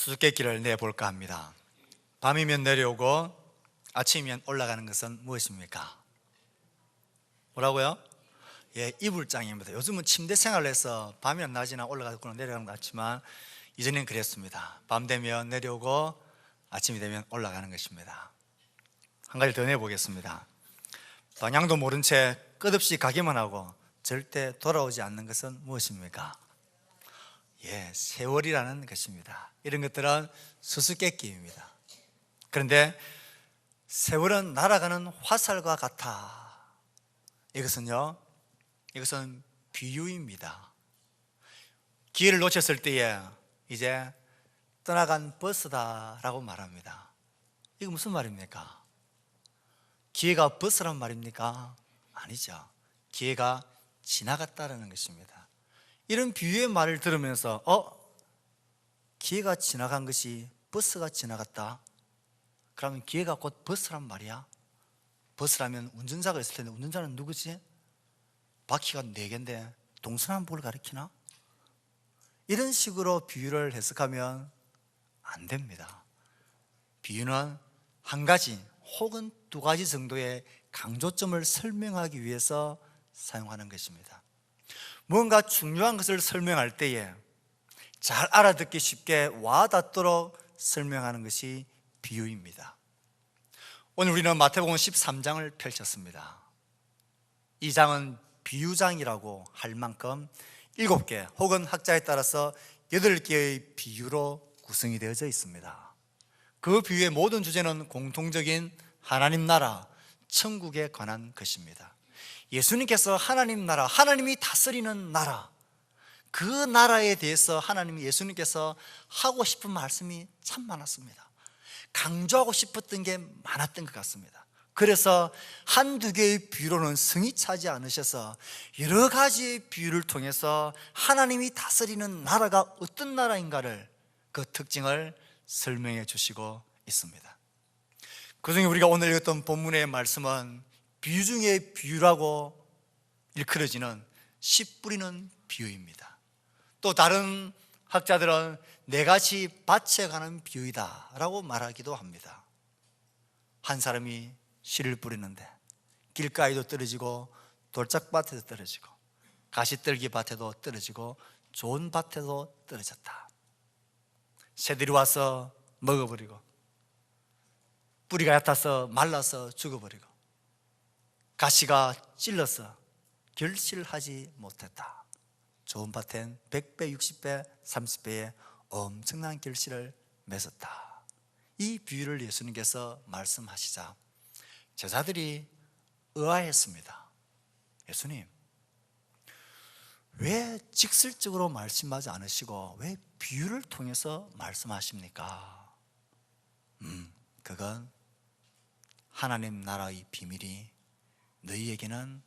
수수께끼를 내볼까 합니다. 밤이면 내려오고 아침이면 올라가는 것은 무엇입니까? 뭐라고요? 예, 이불장입니다. 요즘은 침대 생활을 해서 밤이나 낮이나 올라가거나 내려가는 것 같지만 이전엔 그랬습니다. 밤 되면 내려오고 아침이 되면 올라가는 것입니다. 한 가지 더 내보겠습니다. 방향도 모른 채 끝없이 가기만 하고 절대 돌아오지 않는 것은 무엇입니까? 예, 세월이라는 것입니다. 이런 것들은 수수께끼입니다. 그런데 세월은 날아가는 화살과 같아. 이것은 비유입니다. 기회를 놓쳤을 때에 이제 떠나간 버스다라고 말합니다. 이거 무슨 말입니까? 기회가 버스란 말입니까? 아니죠. 기회가 지나갔다라는 것입니다. 이런 비유의 말을 들으면서 기회가 지나간 것이 버스가 지나갔다? 그러면 기회가 곧 버스란 말이야? 버스라면 운전자가 있을 텐데 운전자는 누구지? 바퀴가 4개인데 동서남북을 가리키나? 이런 식으로 비유를 해석하면 안 됩니다. 비유는 한 가지 혹은 2가지 정도의 강조점을 설명하기 위해서 사용하는 것입니다. 뭔가 중요한 것을 설명할 때에 잘 알아듣기 쉽게 와닿도록 설명하는 것이 비유입니다. 오늘 우리는 마태복음 13장을 펼쳤습니다. 이 장은 비유장이라고 할 만큼 7개 혹은 학자에 따라서 8개의 비유로 구성이 되어져 있습니다. 그 비유의 모든 주제는 공통적인 하나님 나라, 천국에 관한 것입니다. 예수님께서 하나님 나라, 하나님이 다스리는 나라, 그 나라에 대해서 예수님께서 하고 싶은 말씀이 참 많았습니다. 강조하고 싶었던 게 많았던 것 같습니다. 그래서 1-2개의 비유로는 성이 차지 않으셔서 여러 가지 비유를 통해서 하나님이 다스리는 나라가 어떤 나라인가를, 그 특징을 설명해 주시고 있습니다. 그중에 우리가 오늘 읽었던 본문의 말씀은 비유 중에 비유라고 일컬어지는 씨 뿌리는 비유입니다. 또 다른 학자들은 4가지 밭에 관한 비유이다 라고 말하기도 합니다. 한 사람이 씨를 뿌리는데 길가에도 떨어지고 돌짝밭에도 떨어지고 가시떨기 밭에도 떨어지고 좋은 밭에도 떨어졌다. 새들이 와서 먹어버리고 뿌리가 얕아서 말라서 죽어버리고 가시가 찔러서 결실하지 못했다. 좋은 밭엔 100배, 60배, 30배의 엄청난 결실을 맺었다. 이 비유를 예수님께서 말씀하시자 제자들이 의아했습니다. 예수님, 왜 직설적으로 말씀하지 않으시고 왜 비유를 통해서 말씀하십니까? 그건 하나님 나라의 비밀이 너희에게는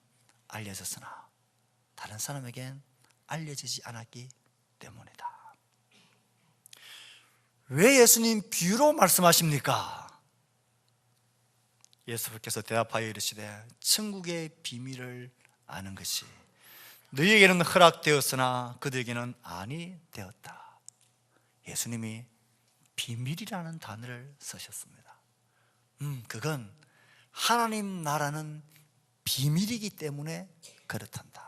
알려졌으나 다른 사람에겐 알려지지 않았기 때문이다. 왜 예수님 비유로 말씀하십니까? 예수께서 대답하여 이르시되 천국의 비밀을 아는 것이 너희에게는 허락되었으나 그들에게는 아니 되었다. 예수님이 비밀이라는 단어를 쓰셨습니다. 그건 하나님 나라는 비밀이기 때문에 그렇단다.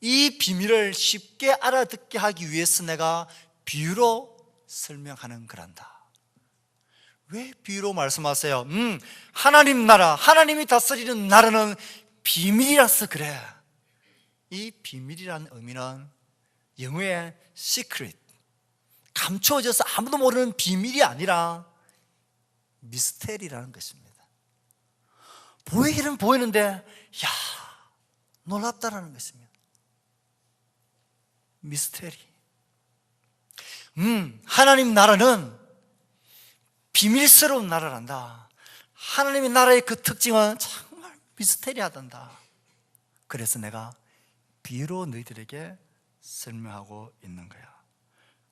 이 비밀을 쉽게 알아듣게 하기 위해서 내가 비유로 설명하는 거란다. 왜 비유로 말씀하세요? 하나님 나라, 하나님이 다스리는 나라는 비밀이라서 그래. 이 비밀이라는 의미는 영어의 secret, 감추어져서 아무도 모르는 비밀이 아니라 미스테리라는 것입니다. 보이기는 보이는데 놀랍다라는 것입니다. 미스테리. 하나님 나라는 비밀스러운 나라란다. 하나님의 나라의 그 특징은 정말 미스테리하단다. 그래서 내가 비유로 너희들에게 설명하고 있는 거야.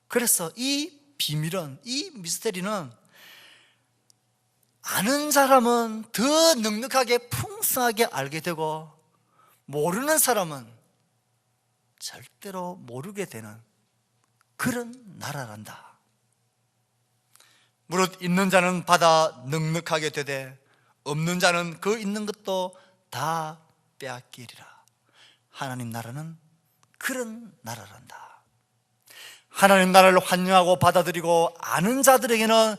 그래서 이 비밀은, 이 미스테리는 아는 사람은 더 넉넉하게 풍성하게 알게 되고 모르는 사람은 절대로 모르게 되는 그런 나라란다. 무릇 있는 자는 받아 넉넉하게 되되 없는 자는 그 있는 것도 다 빼앗기리라. 하나님 나라는 그런 나라란다. 하나님 나라를 환영하고 받아들이고 아는 자들에게는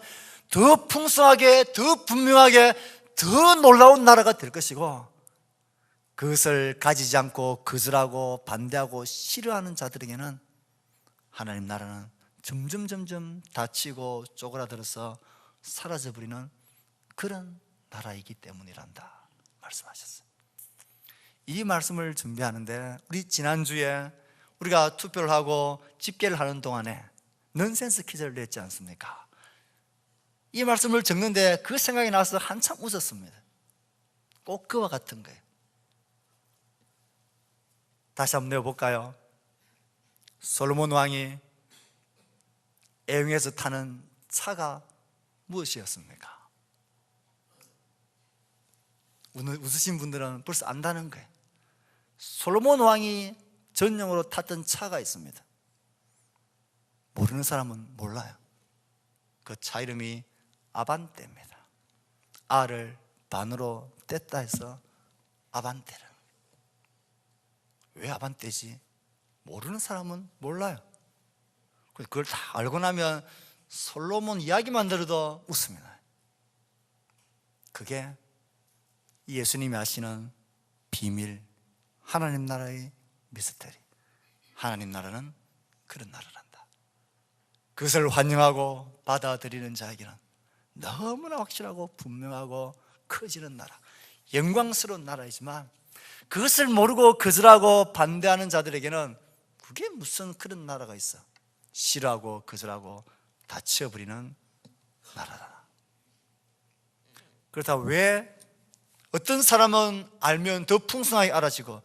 더 풍성하게, 더 분명하게, 더 놀라운 나라가 될 것이고, 그것을 가지지 않고 거절하고 반대하고 싫어하는 자들에게는 하나님 나라는 점점 다치고 쪼그라들어서 사라져버리는 그런 나라이기 때문이란다 말씀하셨어요. 이 말씀을 준비하는데 우리 지난주에 우리가 투표를 하고 집계를 하는 동안에 넌센스 퀴즈를 냈지 않습니까? 이 말씀을 적는데 그 생각이 나서 한참 웃었습니다. 꼭 그와 같은 거예요. 다시 한번 내볼까요? 솔로몬 왕이 애용해서 타는 차가 무엇이었습니까? 웃으신 분들은 벌써 안다는 거예요. 솔로몬 왕이 전용으로 탔던 차가 있습니다. 모르는 사람은 몰라요. 그 차 이름이 아반떼입니다. 아를 반으로 뗐다 해서 아반떼를. 왜 아반떼지? 모르는 사람은 몰라요. 그걸 다 알고 나면 솔로몬 이야기만 들어도 웃음이 나요. 그게 예수님이 하시는 비밀, 하나님 나라의 미스터리. 하나님 나라는 그런 나라란다. 그것을 환영하고 받아들이는 자에게는 너무나 확실하고 분명하고 커지는 나라, 영광스러운 나라이지만, 그것을 모르고 거절하고 반대하는 자들에게는 그게 무슨 그런 나라가 있어. 싫어하고 거절하고 다치어버리는 나라다. 그렇다고 왜 어떤 사람은 알면 더 풍성하게 알아지고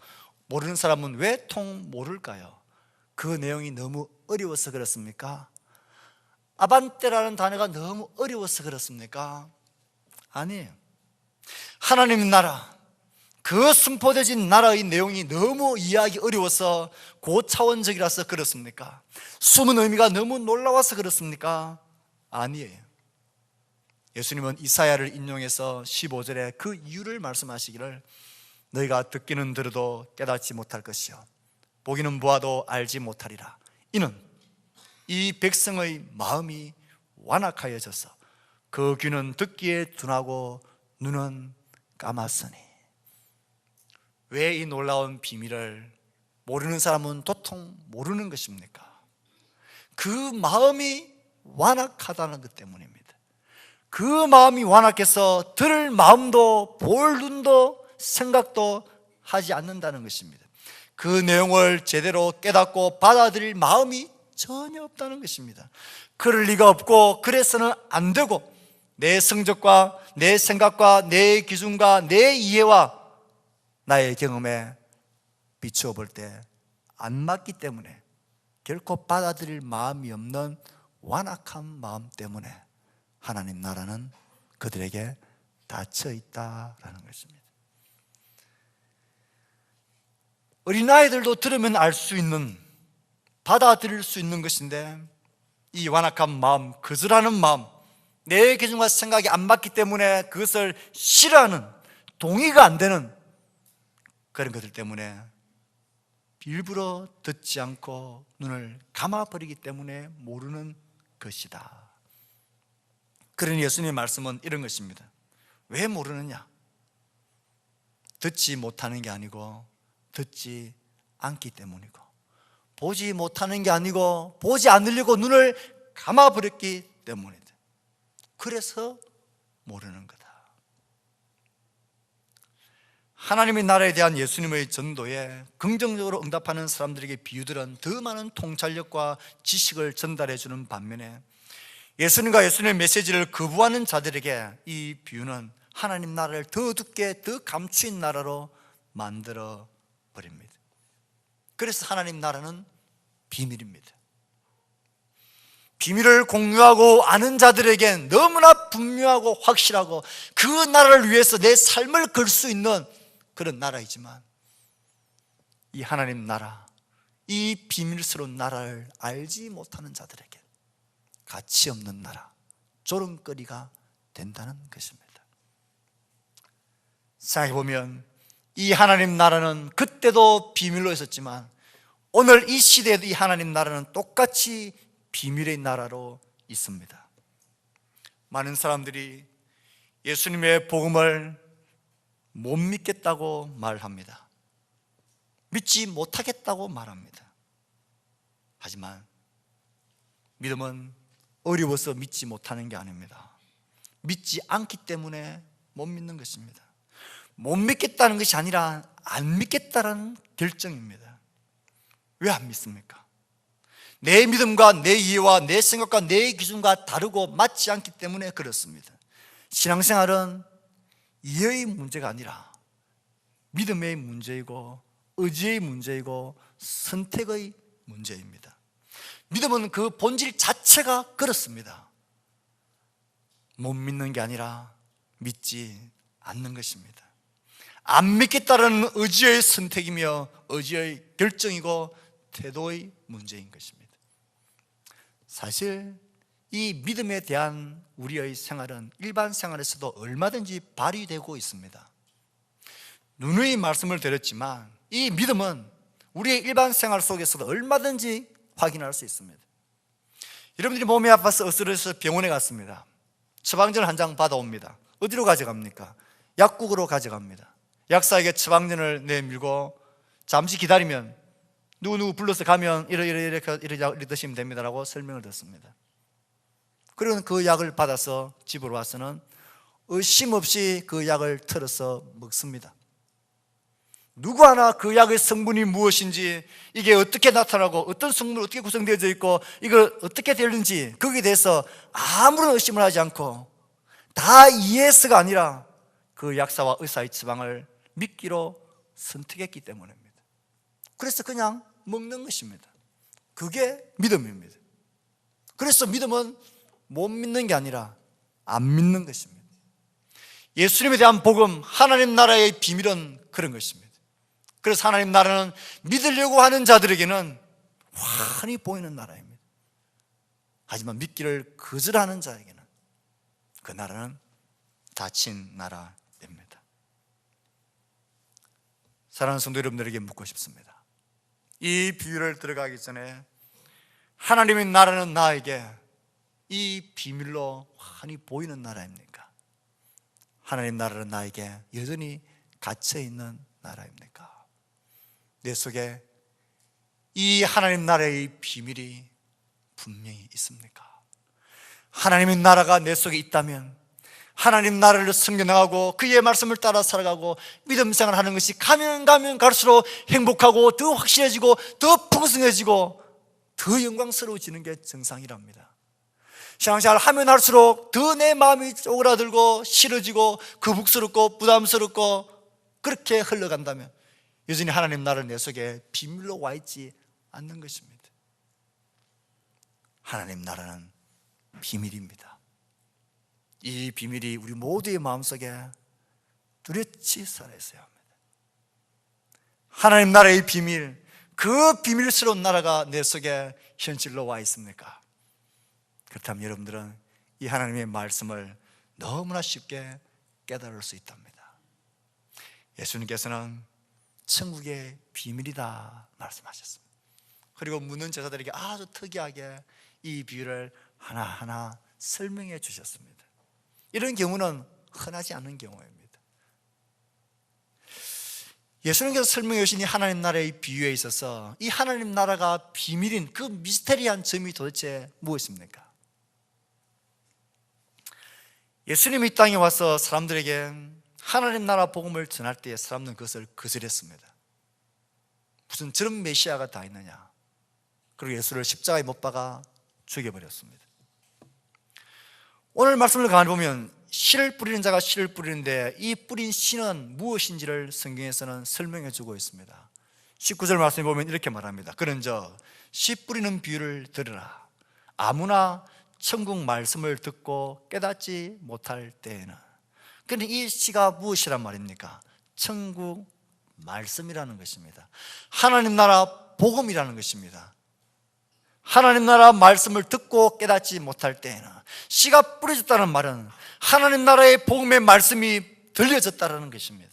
모르는 사람은 왜 통 모를까요? 그 내용이 너무 어려워서 그렇습니까? 아반떼라는 단어가 너무 어려워서 그렇습니까? 아니에요. 하나님 나라, 그 선포되진 나라의 내용이 너무 이해하기 어려워서 고차원적이라서 그렇습니까? 숨은 의미가 너무 놀라워서 그렇습니까? 아니에요. 예수님은 이사야를 인용해서 15절에 그 이유를 말씀하시기를, 너희가 듣기는 들어도 깨닫지 못할 것이요 보기는 보아도 알지 못하리라. 이는 이 백성의 마음이 완악하여져서 그 귀는 듣기에 둔하고 눈은 감았으니. 왜 이 놀라운 비밀을 모르는 사람은 도통 모르는 것입니까? 그 마음이 완악하다는 것 때문입니다. 그 마음이 완악해서 들을 마음도 볼 눈도 생각도 하지 않는다는 것입니다. 그 내용을 제대로 깨닫고 받아들일 마음이 전혀 없다는 것입니다. 그럴 리가 없고 그래서는 안 되고, 내 성적과 내 생각과 내 기준과 내 이해와 나의 경험에 비추어 볼 때 안 맞기 때문에, 결코 받아들일 마음이 없는 완악한 마음 때문에 하나님 나라는 그들에게 닫혀 있다라는 것입니다. 어린아이들도 들으면 알 수 있는, 받아들일 수 있는 것인데, 이 완악한 마음, 거절하는 마음, 내 기준과 생각이 안 맞기 때문에 그것을 싫어하는, 동의가 안 되는 그런 것들 때문에 일부러 듣지 않고 눈을 감아버리기 때문에 모르는 것이다. 그러니 예수님의 말씀은 이런 것입니다. 왜 모르느냐? 듣지 못하는 게 아니고 듣지 않기 때문이고, 보지 못하는 게 아니고 보지 않으려고 눈을 감아버렸기 때문이다. 그래서 모르는 거다. 하나님의 나라에 대한 예수님의 전도에 긍정적으로 응답하는 사람들에게 비유들은 더 많은 통찰력과 지식을 전달해 주는 반면에, 예수님과 예수님의 메시지를 거부하는 자들에게 이 비유는 하나님 나라를 더 어둡게, 더 감추인 나라로 만들어 버립니다. 그래서 하나님 나라는 비밀입니다. 비밀을 공유하고 아는 자들에겐 너무나 분명하고 확실하고 그 나라를 위해서 내 삶을 걸 수 있는 그런 나라이지만, 이 하나님 나라, 이 비밀스러운 나라를 알지 못하는 자들에게 가치 없는 나라, 조롱거리가 된다는 것입니다. 생각해보면 이 하나님 나라는 그때도 비밀로 있었지만 오늘 이 시대에도 이 하나님 나라는 똑같이 비밀의 나라로 있습니다. 많은 사람들이 예수님의 복음을 못 믿겠다고 말합니다. 믿지 못하겠다고 말합니다. 하지만 믿음은 어려워서 믿지 못하는 게 아닙니다. 믿지 않기 때문에 못 믿는 것입니다. 못 믿겠다는 것이 아니라 안 믿겠다는 결정입니다. 왜 안 믿습니까? 내 믿음과 내 이해와 내 생각과 내 기준과 다르고 맞지 않기 때문에 그렇습니다. 신앙생활은 이해의 문제가 아니라 믿음의 문제이고 의지의 문제이고 선택의 문제입니다. 믿음은 그 본질 자체가 그렇습니다. 못 믿는 게 아니라 믿지 않는 것입니다. 안 믿겠다는 의지의 선택이며 의지의 결정이고 태도의 문제인 것입니다. 사실 이 믿음에 대한 우리의 생활은 일반 생활에서도 얼마든지 발휘되고 있습니다. 누누이 말씀을 드렸지만 이 믿음은 우리의 일반 생활 속에서도 얼마든지 확인할 수 있습니다. 여러분들이 몸이 아파서 어스러져서 병원에 갔습니다. 처방전을 한 장 받아옵니다. 어디로 가져갑니까? 약국으로 가져갑니다. 약사에게 처방전을 내밀고 잠시 기다리면 누구 불러서 가면 이래 드시면 됩니다라고 설명을 듣습니다. 그리고 그 약을 받아서 집으로 와서는 의심 없이 그 약을 털어서 먹습니다. 누구 하나 그 약의 성분이 무엇인지, 이게 어떻게 나타나고 어떤 성분으로 어떻게 구성되어져 있고 이걸 어떻게 되는지 거기에 대해서 아무런 의심을 하지 않고 다 이해해서가 아니라 그 약사와 의사의 처방을 믿기로 선택했기 때문입니다. 그래서 그냥 먹는 것입니다. 그게 믿음입니다. 그래서 믿음은 못 믿는 게 아니라 안 믿는 것입니다. 예수님에 대한 복음, 하나님 나라의 비밀은 그런 것입니다. 그래서 하나님 나라는 믿으려고 하는 자들에게는 환히 보이는 나라입니다. 하지만 믿기를 거절하는 자에게는 그 나라는 닫힌 나라입니다. 사랑하는 성도 여러분들에게 묻고 싶습니다. 이 비유를 들어가기 전에 하나님의 나라는 나에게 이 비밀로 환히 보이는 나라입니까? 하나님 나라는 나에게 여전히 갇혀있는 나라입니까? 내 속에 이 하나님 나라의 비밀이 분명히 있습니까? 하나님의 나라가 내 속에 있다면 하나님 나라를 섬겨나가고 그의 말씀을 따라 살아가고 믿음 생활하는 것이 가면 갈수록 행복하고 더 확실해지고 더 풍성해지고 더 영광스러워지는 게 정상이랍니다. 신앙생활을 하면 할수록 더 내 마음이 쪼그라들고 싫어지고 거북스럽고 부담스럽고 그렇게 흘러간다면 여전히 하나님 나라는 내 속에 비밀로 와 있지 않는 것입니다. 하나님 나라는 비밀입니다. 이 비밀이 우리 모두의 마음속에 뚜렷이 살아있어야 합니다. 하나님 나라의 비밀, 그 비밀스러운 나라가 내 속에 현실로 와 있습니까? 그렇다면 여러분들은 이 하나님의 말씀을 너무나 쉽게 깨달을 수 있답니다. 예수님께서는 천국의 비밀이다 말씀하셨습니다. 그리고 묻는 제자들에게 아주 특이하게 이 비유를 하나하나 설명해 주셨습니다. 이런 경우는 흔하지 않은 경우입니다. 예수님께서 설명해 주신 이 하나님 나라의 비유에 있어서 이 하나님 나라가 비밀인 그 미스테리한 점이 도대체 무엇입니까? 예수님이 이 땅에 와서 사람들에게 하나님 나라 복음을 전할 때에 사람들은 그것을 거절했습니다. 무슨 저런 메시아가 다 있느냐. 그리고 예수를 십자가에 못 박아 죽여버렸습니다. 오늘 말씀을 가만히 보면 씨를 뿌리는 자가 씨를 뿌리는데 이 뿌린 씨는 무엇인지를 성경에서는 설명해 주고 있습니다. 19절 말씀에 보면 이렇게 말합니다. 그런즉 씨 뿌리는 비유를 들으라. 아무나 천국 말씀을 듣고 깨닫지 못할 때에는. 그런데 이 씨가 무엇이란 말입니까? 천국 말씀이라는 것입니다. 하나님 나라 복음이라는 것입니다. 하나님 나라 말씀을 듣고 깨닫지 못할 때에는, 씨가 뿌려졌다는 말은 하나님 나라의 복음의 말씀이 들려졌다는 것입니다.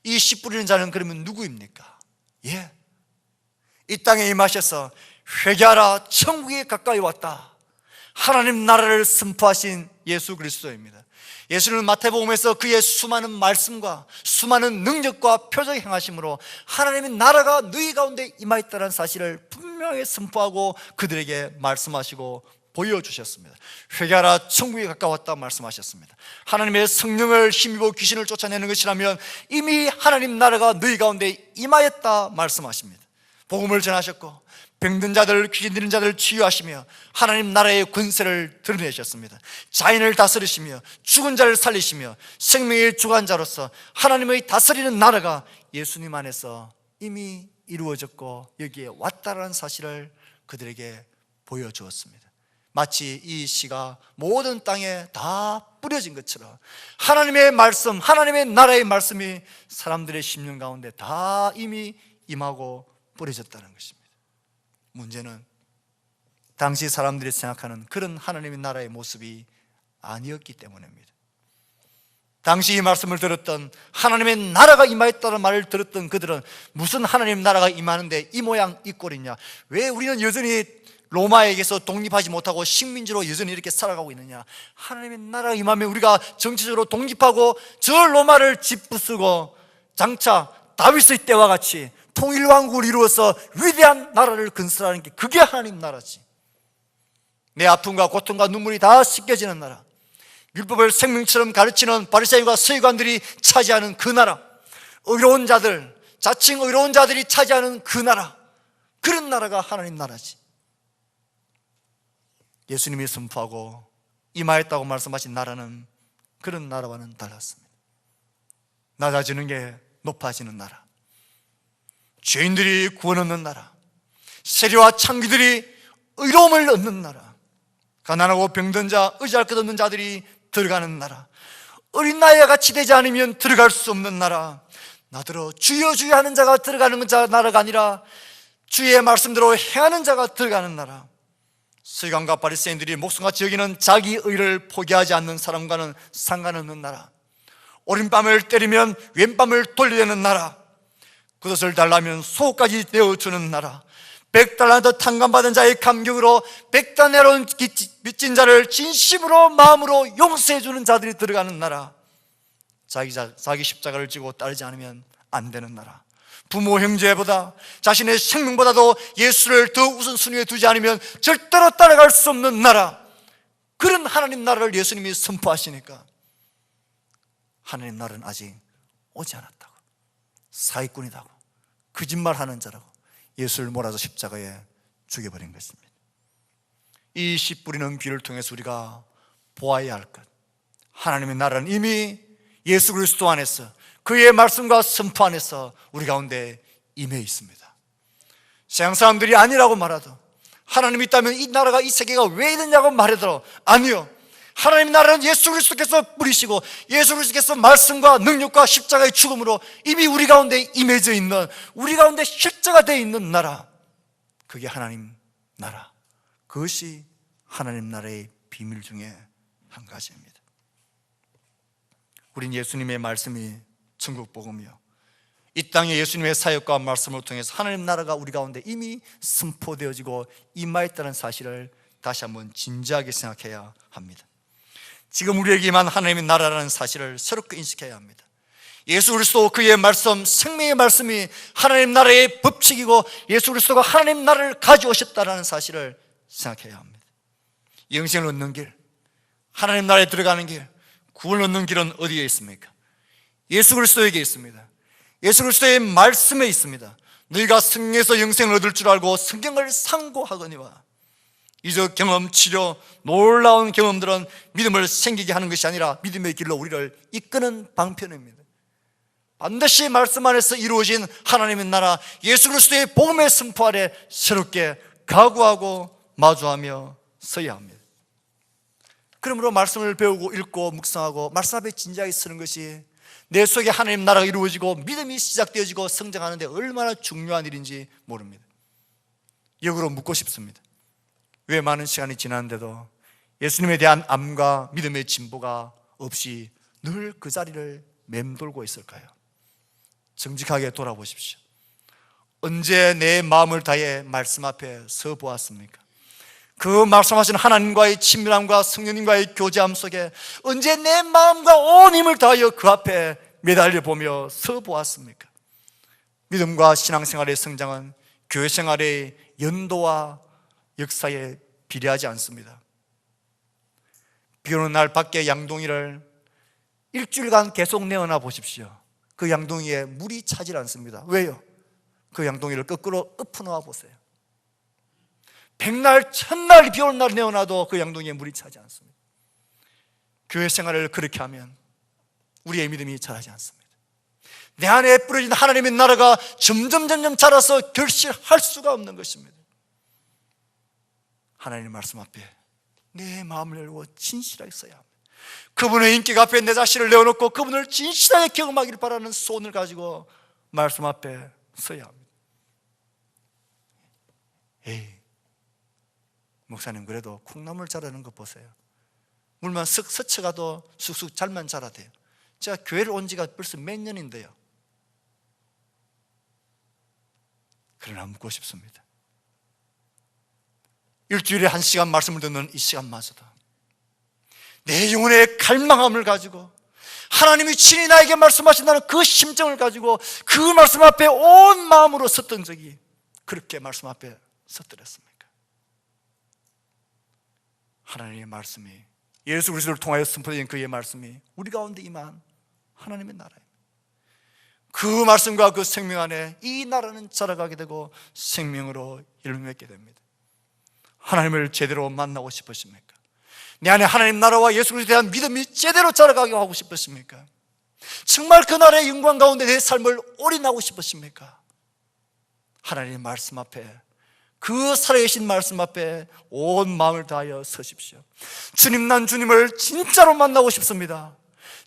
이 씨 뿌리는 자는 그러면 누구입니까? 이 땅에 임하셔서 회개하라, 천국이 가까이 왔다, 하나님 나라를 선포하신 예수 그리스도입니다. 예수는 마태복음에서 그의 수많은 말씀과 수많은 능력과 표적 행하심으로 하나님의 나라가 너희 가운데 임하였다는 사실을 분명히 선포하고 그들에게 말씀하시고 보여주셨습니다. 회개하라, 천국이 가까웠다 말씀하셨습니다. 하나님의 성령을 힘입어 귀신을 쫓아내는 것이라면 이미 하나님 나라가 너희 가운데 임하였다 말씀하십니다. 복음을 전하셨고 병든 자들, 귀신 들린 자들 치유하시며 하나님 나라의 권세를 드러내셨습니다. 자연을 다스리시며 죽은 자를 살리시며 생명의 주관자로서 하나님의 다스리는 나라가 예수님 안에서 이미 이루어졌고 여기에 왔다라는 사실을 그들에게 보여주었습니다. 마치 이 씨가 모든 땅에 다 뿌려진 것처럼 하나님의 말씀, 하나님의 나라의 말씀이 사람들의 심령 가운데 다 이미 임하고 뿌려졌다는 것입니다. 문제는 당시 사람들이 생각하는 그런 하나님의 나라의 모습이 아니었기 때문입니다. 당시 이 말씀을 들었던, 하나님의 나라가 임하였다는 말을 들었던 그들은 무슨 하나님 나라가 임하는데 이 모양 이 꼴이냐, 왜 우리는 여전히 로마에게서 독립하지 못하고 식민지로 여전히 이렇게 살아가고 있느냐, 하나님의 나라가 임하면 우리가 정치적으로 독립하고 저 로마를 짓부수고 장차 다윗의 때와 같이 통일왕국을 이루어서 위대한 나라를 건설하는 게, 그게 하나님 나라지. 내 아픔과 고통과 눈물이 다 씻겨지는 나라, 율법을 생명처럼 가르치는 바리새인과 서기관들이 차지하는 그 나라, 의로운 자들, 자칭 의로운 자들이 차지하는 그 나라, 그런 나라가 하나님 나라지. 예수님이 선포하고 임하였다고 말씀하신 나라는 그런 나라와는 달랐습니다. 낮아지는 게 높아지는 나라, 죄인들이 구원 얻는 나라, 세리와 창기들이 의로움을 얻는 나라, 가난하고 병든 자, 의지할 것 없는 자들이 들어가는 나라, 어린 나이와 같이 되지 않으면 들어갈 수 없는 나라, 나더러 주여 주여 하는 자가 들어가는 나라가 아니라 주의 말씀대로 행하는 자가 들어가는 나라, 서기관과 바리새인들이 목숨같이 여기는 자기 의를 포기하지 않는 사람과는 상관없는 나라, 오른밤을 때리면 왼밤을 돌려내는 나라, 그것을 달라면 소까지 내어주는 나라, 100달란트 탕감받은 자의 감격으로 100달러로 빚진 자를 진심으로 마음으로 용서해주는 자들이 들어가는 나라, 자기 십자가를 지고 따르지 않으면 안 되는 나라, 부모 형제보다 자신의 생명보다도 예수를 더 우선순위에 두지 않으면 절대로 따라갈 수 없는 나라, 그런 하나님 나라를 예수님이 선포하시니까 하나님 나라는 아직 오지 않았다고, 사기꾼이라고, 거짓말하는 자라고 예수를 몰아서 십자가에 죽여버린 것입니다. 이 씨 뿌리는 비를 통해서 우리가 보아야 할 것, 하나님의 나라는 이미 예수 그리스도 안에서 그의 말씀과 선포 안에서 우리 가운데 임해 있습니다. 세상 사람들이 아니라고 말하도, 하나님이 있다면 이 나라가, 이 세계가 왜 이러냐고 말하더라도 아니요, 하나님 나라는 예수 그리스도께서 뿌리시고 예수 그리스도께서 말씀과 능력과 십자가의 죽음으로 이미 우리 가운데 임해져 있는, 우리 가운데 실제가 되어 있는 나라, 그게 하나님 나라, 그것이 하나님 나라의 비밀 중에 한 가지입니다. 우린 예수님의 말씀이 천국 복음이요, 이 땅에 예수님의 사역과 말씀을 통해서 하나님 나라가 우리 가운데 이미 선포되어지고 임하였다는 사실을 다시 한번 진지하게 생각해야 합니다. 지금 우리에게만 하나님의 나라라는 사실을 새롭게 인식해야 합니다. 예수 그리스도 그의 말씀, 생명의 말씀이 하나님 나라의 법칙이고 예수 그리스도가 하나님 나라를 가져오셨다는 사실을 생각해야 합니다. 영생을 얻는 길, 하나님 나라에 들어가는 길, 구원을 얻는 길은 어디에 있습니까? 예수 그리스도에게 있습니다. 예수 그리스도의 말씀에 있습니다. 너희가 성경에서 영생을 얻을 줄 알고 성경을 상고하거니와. 이적 경험, 치료, 놀라운 경험들은 믿음을 생기게 하는 것이 아니라 믿음의 길로 우리를 이끄는 방편입니다. 반드시 말씀 안에서 이루어진 하나님의 나라, 예수 그리스도의 복음의 선포 아래 새롭게 각오하고 마주하며 서야 합니다. 그러므로 말씀을 배우고 읽고 묵상하고 말씀 앞에 진지하게 서는 것이 내 속에 하나님 나라가 이루어지고 믿음이 시작되어지고 성장하는 데 얼마나 중요한 일인지 모릅니다. 역으로 묻고 싶습니다. 왜 많은 시간이 지났는데도 예수님에 대한 암과 믿음의 진보가 없이 늘 그 자리를 맴돌고 있을까요? 정직하게 돌아보십시오. 언제 내 마음을 다해 말씀 앞에 서 보았습니까? 그 말씀하신 하나님과의 친밀함과 성령님과의 교제함 속에 언제 내 마음과 온 힘을 다하여 그 앞에 매달려 보며 서 보았습니까? 믿음과 신앙생활의 성장은 교회 생활의 연도와 역사에 비례하지 않습니다. 비 오는 날 밖에 양동이를 일주일간 계속 내어놔 보십시오. 그 양동이에 물이 차질 않습니다. 왜요? 그 양동이를 거꾸로 엎어놓아 보세요. 백날 천날 비 오는 날 내어놔도 그 양동이에 물이 차지 않습니다. 교회 생활을 그렇게 하면 우리의 믿음이 자라지 않습니다. 내 안에 뿌려진 하나님의 나라가 점점 자라서 결실할 수가 없는 것입니다. 하나님의 말씀 앞에 내 마음을 열고 진실하게 서야 합니다. 그분의 인격 앞에 내 자신을 내어놓고 그분을 진실하게 경험하기를 바라는 소원을 가지고 말씀 앞에 서야 합니다. 에이, 목사님 그래도 콩나물 자라는 거 보세요. 물만 쓱 스쳐가도 쑥쑥 잘만 자라대요. 제가 교회를 온 지가 벌써 몇 년인데요. 그러나 묻고 싶습니다. 일주일에 1시간 말씀을 듣는 이 시간마저도 내 영혼의 갈망함을 가지고 하나님이 친히 나에게 말씀하신다는 그 심정을 가지고 그 말씀 앞에 온 마음으로 섰던 적이 그렇게 말씀 앞에 섰더랬습니까? 하나님의 말씀이 예수 그리스도를 통하여 선포된 그의 말씀이 우리 가운데 임한 하나님의 나라입니다. 그 말씀과 그 생명 안에 이 나라는 자라가게 되고 생명으로 열매 맺게 됩니다. 하나님을 제대로 만나고 싶으십니까? 내 안에 하나님 나라와 예수 그리스도에 대한 믿음이 제대로 자라가게 하고 싶으십니까? 정말 그 나라의 영광 가운데 내 삶을 올인하고 싶으십니까? 하나님의 말씀 앞에, 그 살아계신 말씀 앞에 온 마음을 다하여 서십시오. 주님, 난 주님을 진짜로 만나고 싶습니다.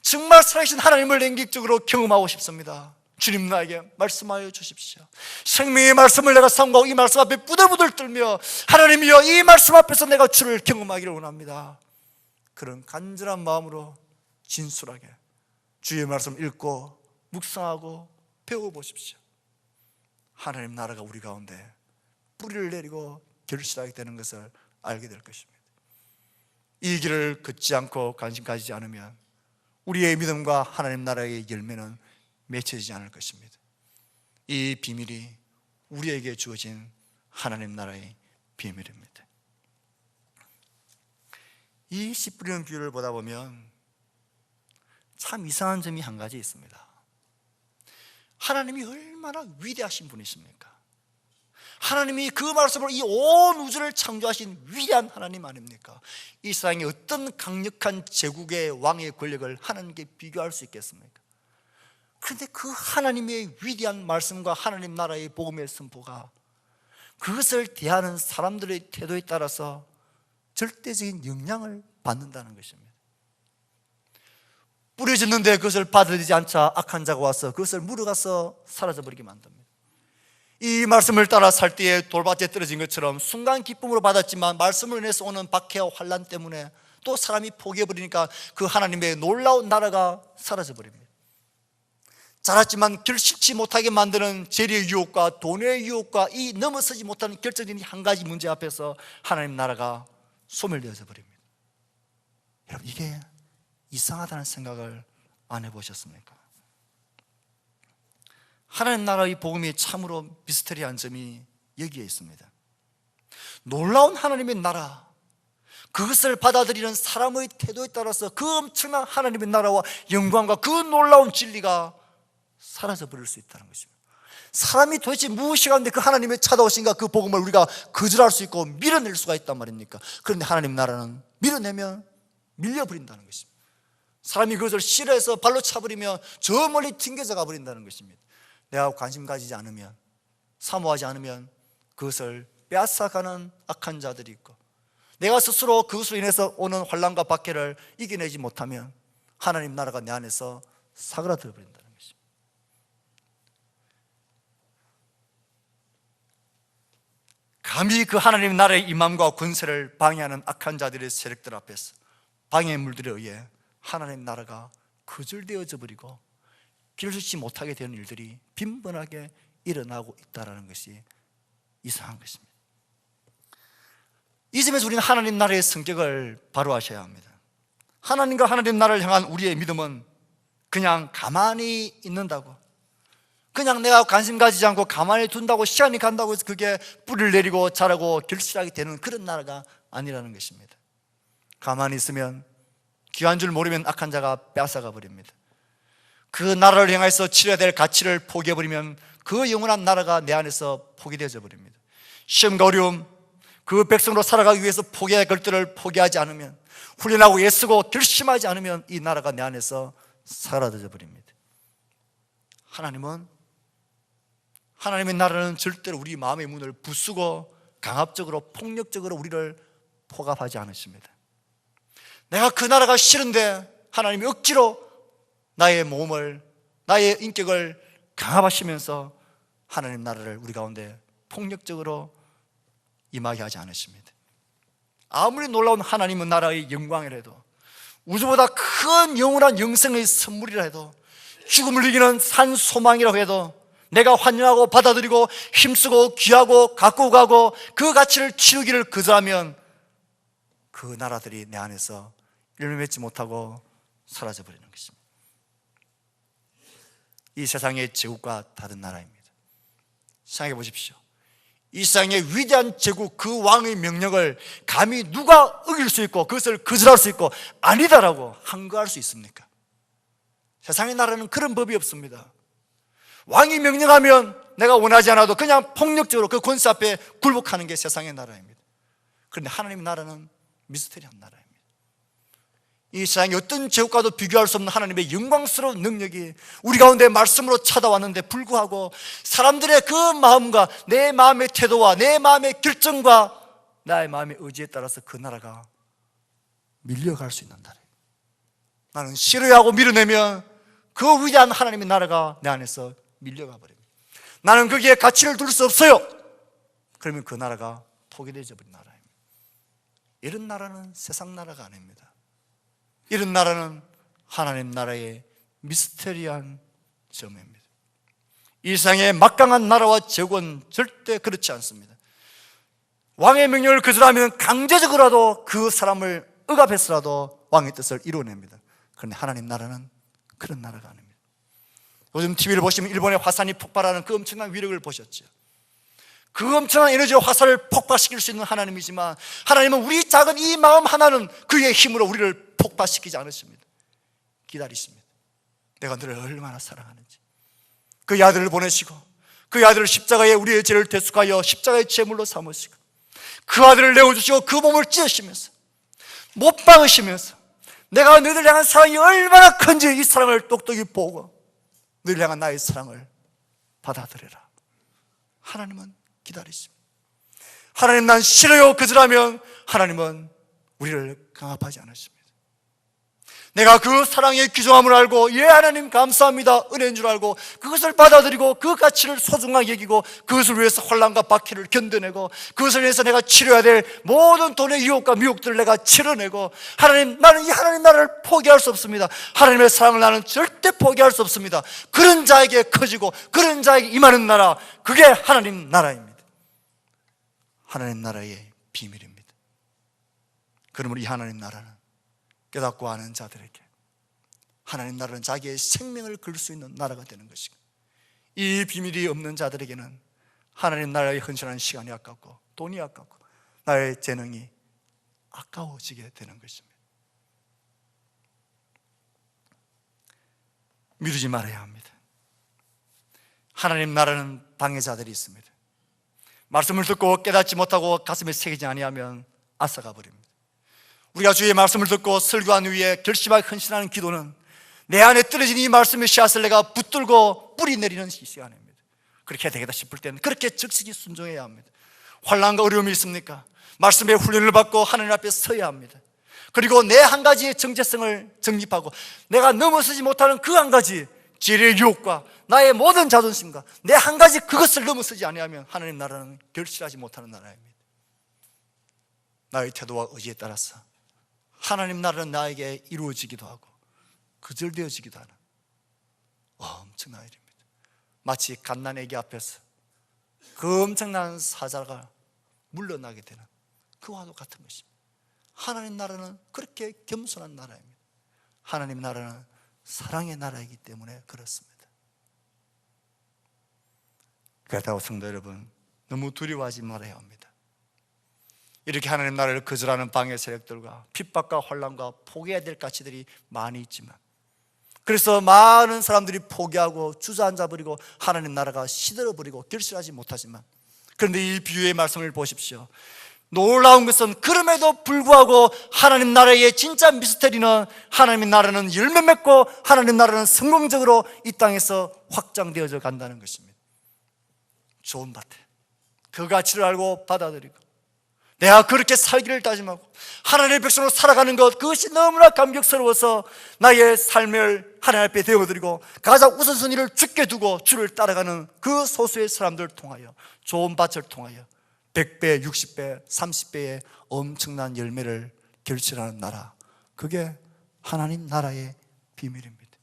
정말 살아계신 하나님을 냉격적으로 경험하고 싶습니다. 주님, 나에게 말씀하여 주십시오. 생명의 말씀을 내가 삼가고 이 말씀 앞에 부들부들 떨며 하나님이여 이 말씀 앞에서 내가 주를 경험하기를 원합니다. 그런 간절한 마음으로 진솔하게 주의 말씀 읽고 묵상하고 배워보십시오. 하나님 나라가 우리 가운데 뿌리를 내리고 결실하게 되는 것을 알게 될 것입니다. 이 길을 걷지 않고 관심 가지지 않으면 우리의 믿음과 하나님 나라의 열매는 맺혀지지 않을 것입니다. 이 비밀이 우리에게 주어진 하나님 나라의 비밀입니다. 이 씨 뿌리는 비유를 보다 보면 참 이상한 점이 한 가지 있습니다. 하나님이 얼마나 위대하신 분이십니까? 하나님이 그 말씀으로 이 온 우주를 창조하신 위대한 하나님 아닙니까? 이 세상에 어떤 강력한 제국의 왕의 권력을 하나님께 비교할 수 있겠습니까? 그런데 그 하나님의 위대한 말씀과 하나님 나라의 복음의 선포가 그것을 대하는 사람들의 태도에 따라서 절대적인 영향을 받는다는 것입니다. 뿌려졌는데 그것을 받아들이지 않자 악한 자가 와서 그것을 물어가서 사라져버리게 만듭니다. 이 말씀을 따라 살 때에 돌밭에 떨어진 것처럼 순간 기쁨으로 받았지만 말씀을 인해서 오는 박해와 환난 때문에 또 사람이 포기해버리니까 그 하나님의 놀라운 나라가 사라져버립니다. 자랐지만 결실치 못하게 만드는 재리의 유혹과 돈의 유혹과 이 넘어서지 못하는 결정적인 한 가지 문제 앞에서 하나님 나라가 소멸되어져 버립니다. 여러분, 이게 이상하다는 생각을 안 해보셨습니까? 하나님 나라의 복음이 참으로 미스터리한 점이 여기에 있습니다. 놀라운 하나님의 나라, 그것을 받아들이는 사람의 태도에 따라서 그 엄청난 하나님의 나라와 영광과 그 놀라운 진리가 사라져버릴 수 있다는 것입니다. 사람이 도대체 무엇이 가운데 그 하나님의 찾아오신가 그 복음을 우리가 거절할 수 있고 밀어낼 수가 있단 말입니까? 그런데 하나님 나라는 밀어내면 밀려버린다는 것입니다. 사람이 그것을 싫어해서 발로 차버리면 저 멀리 튕겨져 가버린다는 것입니다. 내가 관심 가지지 않으면, 사모하지 않으면 그것을 빼앗아가는 악한 자들이 있고, 내가 스스로 그것으로 인해서 오는 환난과 박해를 이겨내지 못하면 하나님 나라가 내 안에서 사그라들어 버린다는 것입니다. 감히 그 하나님 나라의 임함과 권세를 방해하는 악한 자들의 세력들 앞에서 방해물들에 의해 하나님 나라가 거절되어져 버리고 길수치 못하게 되는 일들이 빈번하게 일어나고 있다는 것이 이상한 것입니다. 이 점에서 우리는 하나님 나라의 성격을 바로 아셔야 합니다. 하나님과 하나님 나라를 향한 우리의 믿음은 그냥 가만히 있는다고, 그냥 내가 관심 가지지 않고 가만히 둔다고 시간이 간다고 해서 그게 뿌리를 내리고 자라고 결실하게 되는 그런 나라가 아니라는 것입니다. 가만히 있으면 귀한 줄 모르면 악한 자가 빼앗아가 버립니다. 그 나라를 향해서 치러야 될 가치를 포기해버리면 그 영원한 나라가 내 안에서 포기되어져 버립니다. 시험과 어려움, 그 백성으로 살아가기 위해서 포기해야 할 것들을 포기하지 않으면, 훈련하고 애쓰고 결심하지 않으면 이 나라가 내 안에서 사라져 버립니다. 하나님의 나라는 절대로 우리 마음의 문을 부수고 강압적으로 폭력적으로 우리를 포갑하지 않으십니다. 내가 그 나라가 싫은데 하나님이 억지로 나의 몸을, 나의 인격을 강압하시면서 하나님 나라를 우리 가운데 폭력적으로 임하게 하지 않으십니다. 아무리 놀라운 하나님의 나라의 영광이라도, 우주보다 큰 영원한 영생의 선물이라 해도, 죽음을 이기는 산 소망이라고 해도 내가 환영하고 받아들이고 힘쓰고 귀하고 갖고 가고 그 가치를 치우기를 거절하면 그 나라들이 내 안에서 열매 맺지 못하고 사라져 버리는 것입니다. 이 세상의 제국과 다른 나라입니다. 생각해 보십시오. 이 세상의 위대한 제국, 그 왕의 명령을 감히 누가 어길 수 있고 그것을 거절할 수 있고 아니다라고 항거할 수 있습니까? 세상의 나라는 그런 법이 없습니다. 왕이 명령하면 내가 원하지 않아도 그냥 폭력적으로 그 권세 앞에 굴복하는 게 세상의 나라입니다. 그런데 하나님의 나라는 미스터리한 나라입니다. 이 세상의 어떤 제국과도 비교할 수 없는 하나님의 영광스러운 능력이 우리 가운데 말씀으로 찾아왔는데 불구하고 사람들의 그 마음과 내 마음의 태도와 내 마음의 결정과 나의 마음의 의지에 따라서 그 나라가 밀려갈 수 있는 나라예요. 나는 싫어하고 밀어내면 그 위대한 하나님의 나라가 내 안에서 밀려가 버립니다. 나는 거기에 가치를 둘 수 없어요. 그러면 그 나라가 포기되어져 버린 나라입니다. 이런 나라는 세상 나라가 아닙니다. 이런 나라는 하나님 나라의 미스테리한 점입니다. 이 세상의 막강한 나라와 제국은 절대 그렇지 않습니다. 왕의 명령을 거절하면 강제적으로라도 그 사람을 억압해서라도 왕의 뜻을 이루어냅니다. 그런데 하나님 나라는 그런 나라가 아닙니다. 요즘 TV를 보시면 일본의 화산이 폭발하는 그 엄청난 위력을 보셨죠. 그 엄청난 에너지와 화살을 폭발시킬 수 있는 하나님이지만 하나님은 우리 작은 이 마음 하나는 그의 힘으로 우리를 폭발시키지 않으십니다. 기다리십니다. 내가 너를 얼마나 사랑하는지. 그 아들을 보내시고 그 아들을 십자가에 우리의 죄를 대속하여 십자가의 제물로 삼으시고 그 아들을 내어주시고 그 몸을 찢으시면서 못 박으시면서 내가 너희들 향한 사랑이 얼마나 큰지 이 사랑을 똑똑히 보고 너희를 향한 나의 사랑을 받아들여라. 하나님은 기다리십니다. 하나님 난 싫어요 거절하면 하나님은 우리를 강압하지 않으십니다. 내가 그 사랑의 귀중함을 알고 예 하나님 감사합니다 은혜인 줄 알고 그것을 받아들이고 그 가치를 소중하게 여기고 그것을 위해서 환난과 박해를 견뎌내고 그것을 위해서 내가 치료해야 될 모든 돈의 유혹과 미혹들을 내가 치러내고 하나님 나는 이 하나님 나라를 포기할 수 없습니다. 하나님의 사랑을 나는 절대 포기할 수 없습니다. 그런 자에게 커지고 그런 자에게 임하는 나라, 그게 하나님 나라입니다. 하나님 나라의 비밀입니다. 그러므로 이 하나님 나라는 깨닫고 아는 자들에게 하나님 나라는 자기의 생명을 걸 수 있는 나라가 되는 것이고, 이 비밀이 없는 자들에게는 하나님 나라에 헌신하는 시간이 아깝고 돈이 아깝고 나의 재능이 아까워지게 되는 것입니다. 미루지 말아야 합니다. 하나님 나라는 방해자들이 있습니다. 말씀을 듣고 깨닫지 못하고 가슴에 새기지 아니하면 앗아가 버립니다. 우리가 주의 말씀을 듣고 설교한 후에 결심하게 헌신하는 기도는 내 안에 떨어진 이 말씀의 씨앗을 내가 붙들고 뿌리 내리는 시간입니다. 그렇게 해야 되겠다 싶을 때는 그렇게 적시기 순종해야 합니다. 환난과 어려움이 있습니까? 말씀의 훈련을 받고 하나님 앞에 서야 합니다. 그리고 내 한 가지의 정체성을 정립하고 내가 넘어서지 못하는 그 한 가지 지혜의 유혹과 나의 모든 자존심과 내 한 가지 그것을 넘어서지 아니하면 하나님 나라는 결실하지 못하는 나라입니다. 나의 태도와 의지에 따라서 하나님 나라는 나에게 이루어지기도 하고 거절되어지기도 하는 엄청난 일입니다. 마치 갓난 아기 앞에서 그 엄청난 사자가 물러나게 되는 그와도 같은 것입니다. 하나님 나라는 그렇게 겸손한 나라입니다. 하나님 나라는 사랑의 나라이기 때문에 그렇습니다. 그렇다고 성도 여러분, 너무 두려워하지 말아야 합니다. 이렇게 하나님 나라를 거절하는 방해 세력들과 핍박과 혼란과 포기해야 될 가치들이 많이 있지만, 그래서 많은 사람들이 포기하고 주저앉아버리고 하나님 나라가 시들어버리고 결실하지 못하지만, 그런데 이 비유의 말씀을 보십시오. 놀라운 것은 그럼에도 불구하고 하나님 나라의 진짜 미스터리는 하나님 나라는 열매 맺고 하나님 나라는 성공적으로 이 땅에서 확장되어져 간다는 것입니다. 좋은 밭에 그 가치를 알고 받아들이고 내가 그렇게 살기를 다짐하고 하나님의 백성으로 살아가는 것, 그것이 너무나 감격스러워서 나의 삶을 하나님 앞에 대어드리고 가장 우선순위를 주께 두고 주를 따라가는 그 소수의 사람들을 통하여, 좋은 밭을 통하여 100배, 60배, 30배의 엄청난 열매를 결실하는 나라, 그게 하나님 나라의 비밀입니다.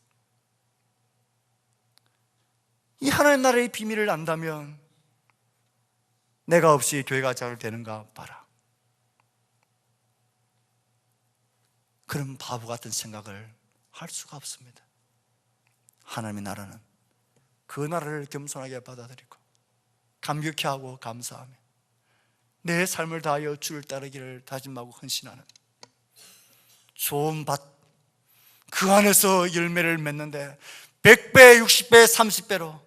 이 하나님 나라의 비밀을 안다면 내가 없이 교회가 잘 되는가 봐라, 그런 바보 같은 생각을 할 수가 없습니다. 하나님의 나라는 그 나라를 겸손하게 받아들이고 감격해 하고 감사하며 내 삶을 다하여 주를 따르기를 다짐하고 헌신하는 좋은 밭, 그 안에서 열매를 맺는데 100배, 60배, 30배로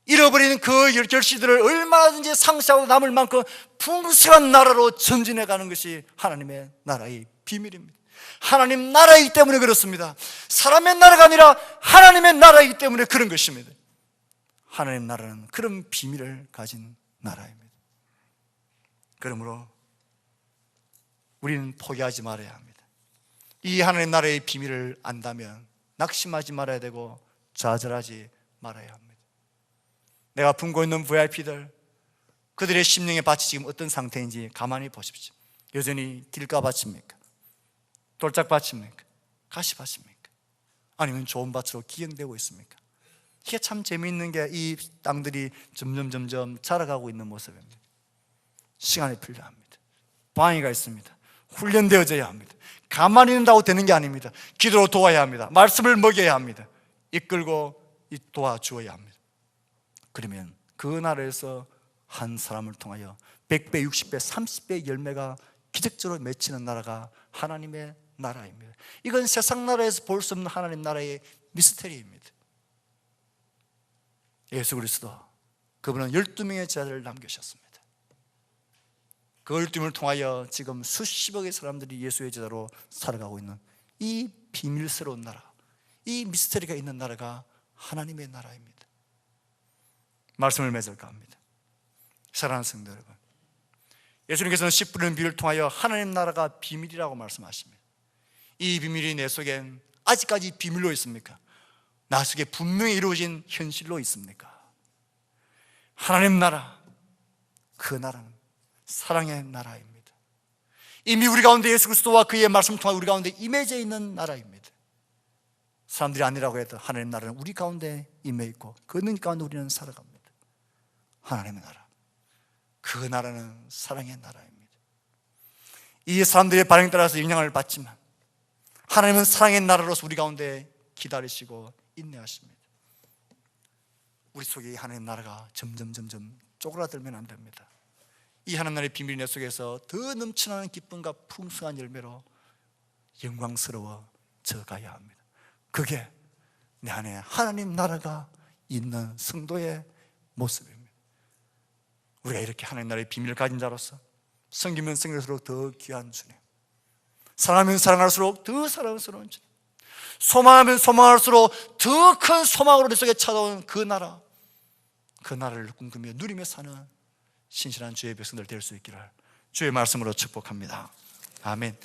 잃어버리는 그 결실들을 얼마든지 상쇄하고 남을 만큼 풍성한 나라로 전진해 가는 것이 하나님의 나라의 비밀입니다. 하나님 나라이기 때문에 그렇습니다. 사람의 나라가 아니라 하나님의 나라이기 때문에 그런 것입니다. 하나님 나라는 그런 비밀을 가진 나라입니다. 그러므로 우리는 포기하지 말아야 합니다. 이 하나님 나라의 비밀을 안다면 낙심하지 말아야 되고 좌절하지 말아야 합니다. 내가 품고 있는 VIP들, 그들의 심령의 밭이 지금 어떤 상태인지 가만히 보십시오. 여전히 길가밭입니까? 돌짝밭입니까? 가시밭입니까? 아니면 좋은 밭으로 기행되고 있습니까? 이게 참 재미있는 게 이 땅들이 점점 자라가고 있는 모습입니다. 시간이 필요합니다. 방해가 있습니다. 훈련되어져야 합니다. 가만히 있는다고 되는 게 아닙니다. 기도로 도와야 합니다. 말씀을 먹여야 합니다. 이끌고 도와주어야 합니다. 그러면 그 나라에서 한 사람을 통하여 100배, 60배, 30배의 열매가 기적적으로 맺히는 나라가 하나님의 나라입니다. 이건 세상 나라에서 볼 수 없는 하나님 나라의 미스터리입니다. 예수 그리스도, 그분은 12명의 제자를 남기셨습니다. 그 12명을 통하여 지금 수십억의 사람들이 예수의 제자로 살아가고 있는 이 비밀스러운 나라, 이 미스터리가 있는 나라가 하나님의 나라입니다. 말씀을 맺을까 합니다. 사랑하는 성도 여러분, 예수님께서는 씨 뿌리는 비유를 통하여 하나님 나라가 비밀이라고 말씀하십니다. 이 비밀이 내 속엔 아직까지 비밀로 있습니까? 나 속에 분명히 이루어진 현실로 있습니까? 하나님 나라, 그 나라는 사랑의 나라입니다. 이미 우리 가운데 예수 그리스도와 그의 말씀을 통해 우리 가운데 임해져 있는 나라입니다. 사람들이 아니라고 해도 하나님 나라는 우리 가운데 임해 있고 그 능 가운데 우리는 살아갑니다. 하나님의 나라, 그 나라는 사랑의 나라입니다. 이 사람들의 반응에 따라서 영향을 받지만 하나님은 사랑의 나라로서 우리 가운데 기다리시고 인내하십니다. 우리 속에 하나님 나라가 점점 쪼그라들면 안 됩니다. 이 하나님 나라의 비밀 내 속에서 더 넘쳐나는 기쁨과 풍성한 열매로 영광스러워져 가야 합니다. 그게 내 안에 하나님 나라가 있는 성도의 모습입니다. 우리가 이렇게 하나님 나라의 비밀을 가진 자로서 섬기면 섬길수록 더 귀한 주님, 사랑하면 사랑할수록 더 사랑스러운 주님, 소망하면 소망할수록 더 큰 소망으로 내 속에 찾아오는 그 나라, 그 나라를 꿈꾸며 누리며 사는 신실한 주의 백성들 될 수 있기를 주의 말씀으로 축복합니다. 아멘.